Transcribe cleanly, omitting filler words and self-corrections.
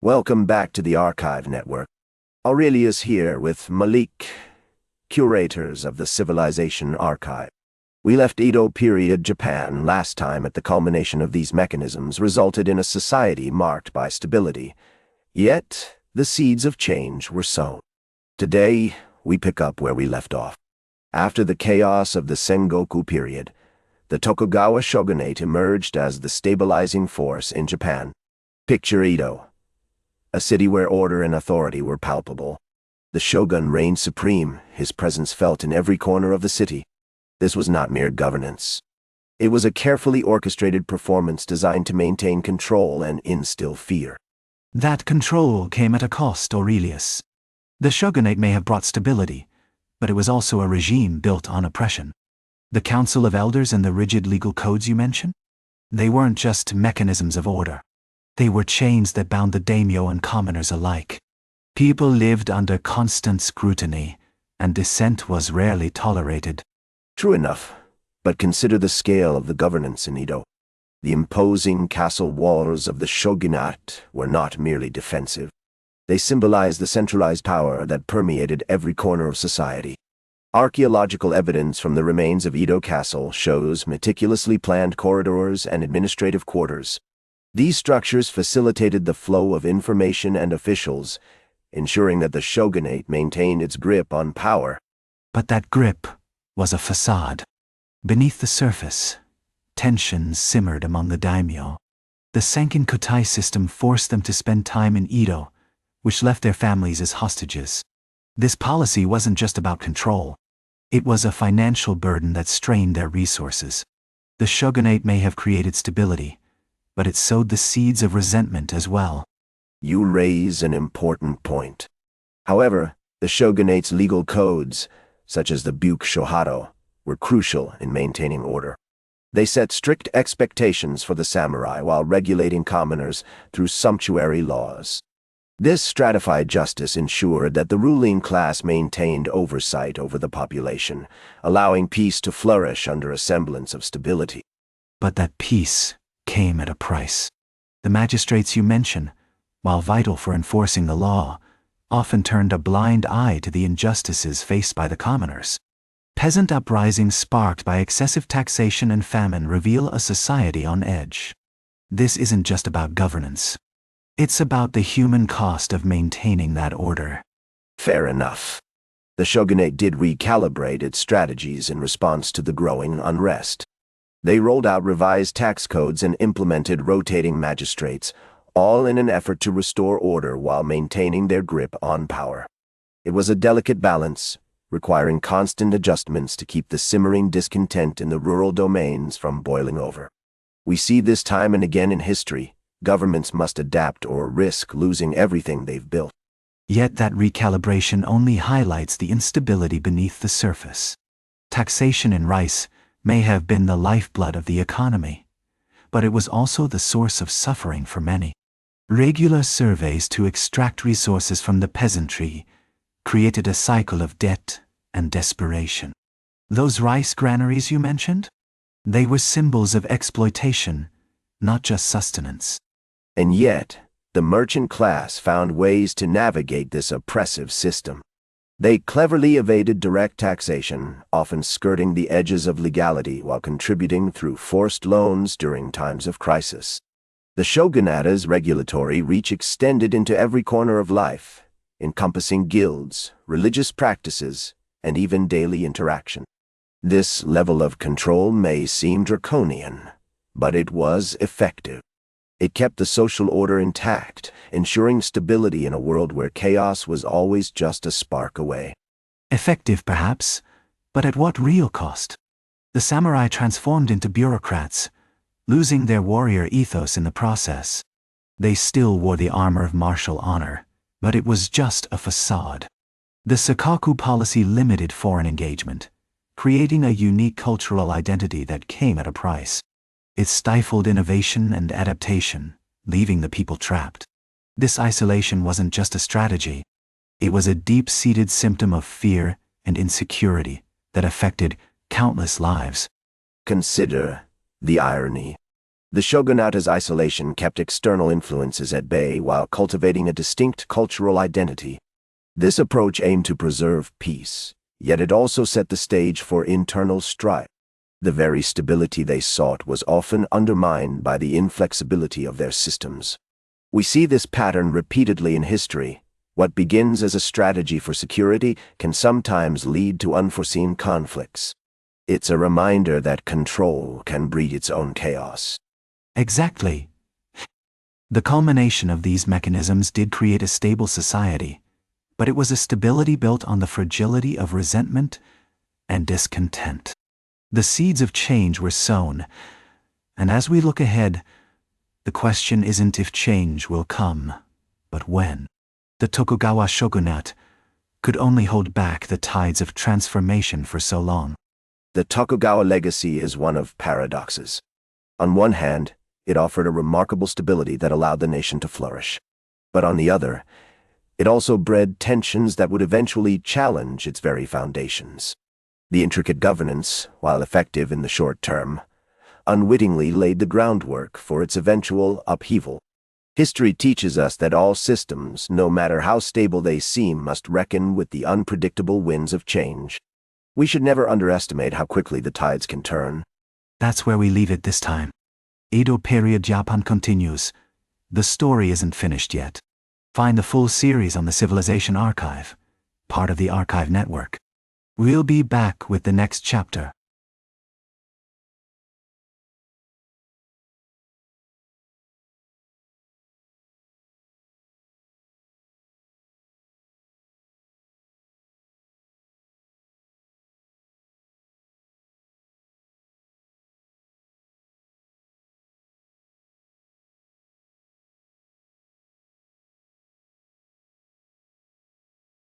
Welcome back to the Archive Network. Aurelius here with Malik, curators of the Civilization Archive. We left Edo Period Japan last time at the culmination of these mechanisms resulted in a society marked by stability. Yet, the seeds of change were sown. Today, we pick up where we left off. After the chaos of the Sengoku period, the Tokugawa Shogunate emerged as the stabilizing force in Japan. Picture Edo, a city where order and authority were palpable. The shogun reigned supreme, his presence felt in every corner of the city. This was not mere governance. It was a carefully orchestrated performance designed to maintain control and instill fear. That control came at a cost, Aurelius. The shogunate may have brought stability, but it was also a regime built on oppression. The Council of Elders and the rigid legal codes you mention? They weren't just mechanisms of order. They were chains that bound the daimyo and commoners alike. People lived under constant scrutiny, and dissent was rarely tolerated. True enough, but consider the scale of the governance in Edo. The imposing castle walls of the shogunate were not merely defensive. They symbolized the centralized power that permeated every corner of society. Archaeological evidence from the remains of Edo Castle shows meticulously planned corridors and administrative quarters. These structures facilitated the flow of information and officials, ensuring that the shogunate maintained its grip on power. But that grip was a facade. Beneath the surface, tensions simmered among the daimyo. The Senkin-Kotai system forced them to spend time in Edo, which left their families as hostages. This policy wasn't just about control. It was a financial burden that strained their resources. The shogunate may have created stability, but it sowed the seeds of resentment as well. You raise an important point. However, the shogunate's legal codes, such as the Buke-Shohado, were crucial in maintaining order. They set strict expectations for the samurai while regulating commoners through sumptuary laws. This stratified justice ensured that the ruling class maintained oversight over the population, allowing peace to flourish under a semblance of stability. But that peace came at a price. The magistrates you mention, while vital for enforcing the law, often turned a blind eye to the injustices faced by the commoners. Peasant uprisings sparked by excessive taxation and famine reveal a society on edge. This isn't just about governance. It's about the human cost of maintaining that order. Fair enough. The shogunate did recalibrate its strategies in response to the growing unrest. They rolled out revised tax codes and implemented rotating magistrates, all in an effort to restore order while maintaining their grip on power. It was a delicate balance, requiring constant adjustments to keep the simmering discontent in the rural domains from boiling over. We see this time and again in history. Governments must adapt or risk losing everything they've built. Yet that recalibration only highlights the instability beneath the surface. Taxation in rice may have been the lifeblood of the economy, but it was also the source of suffering for many. Regular surveys to extract resources from the peasantry created a cycle of debt and desperation. Those rice granaries you mentioned? They were symbols of exploitation, not just sustenance. And yet, the merchant class found ways to navigate this oppressive system. They cleverly evaded direct taxation, often skirting the edges of legality while contributing through forced loans during times of crisis. The shogunate's regulatory reach extended into every corner of life, encompassing guilds, religious practices, and even daily interaction. This level of control may seem draconian, but it was effective. It kept the social order intact, ensuring stability in a world where chaos was always just a spark away. Effective, perhaps, but at what real cost? The samurai transformed into bureaucrats, losing their warrior ethos in the process. They still wore the armor of martial honor, but it was just a facade. The Sakaku policy limited foreign engagement, creating a unique cultural identity that came at a price. It stifled innovation and adaptation, leaving the people trapped. This isolation wasn't just a strategy. It was a deep-seated symptom of fear and insecurity that affected countless lives. Consider the irony. The shogunate's isolation kept external influences at bay while cultivating a distinct cultural identity. This approach aimed to preserve peace, yet it also set the stage for internal strife. The very stability they sought was often undermined by the inflexibility of their systems. We see this pattern repeatedly in history. What begins as a strategy for security can sometimes lead to unforeseen conflicts. It's a reminder that control can breed its own chaos. Exactly. The culmination of these mechanisms did create a stable society, but it was a stability built on the fragility of resentment and discontent. The seeds of change were sown, and as we look ahead, the question isn't if change will come, but when. The Tokugawa shogunate could only hold back the tides of transformation for so long. The Tokugawa legacy is one of paradoxes. On one hand, it offered a remarkable stability that allowed the nation to flourish. But on the other, it also bred tensions that would eventually challenge its very foundations. The intricate governance, while effective in the short term, unwittingly laid the groundwork for its eventual upheaval. History teaches us that all systems, no matter how stable they seem, must reckon with the unpredictable winds of change. We should never underestimate how quickly the tides can turn. That's where we leave it this time. Edo Period Japan continues. The story isn't finished yet. Find the full series on the Civilization Archive, part of the Archive Network. We'll be back with the next chapter.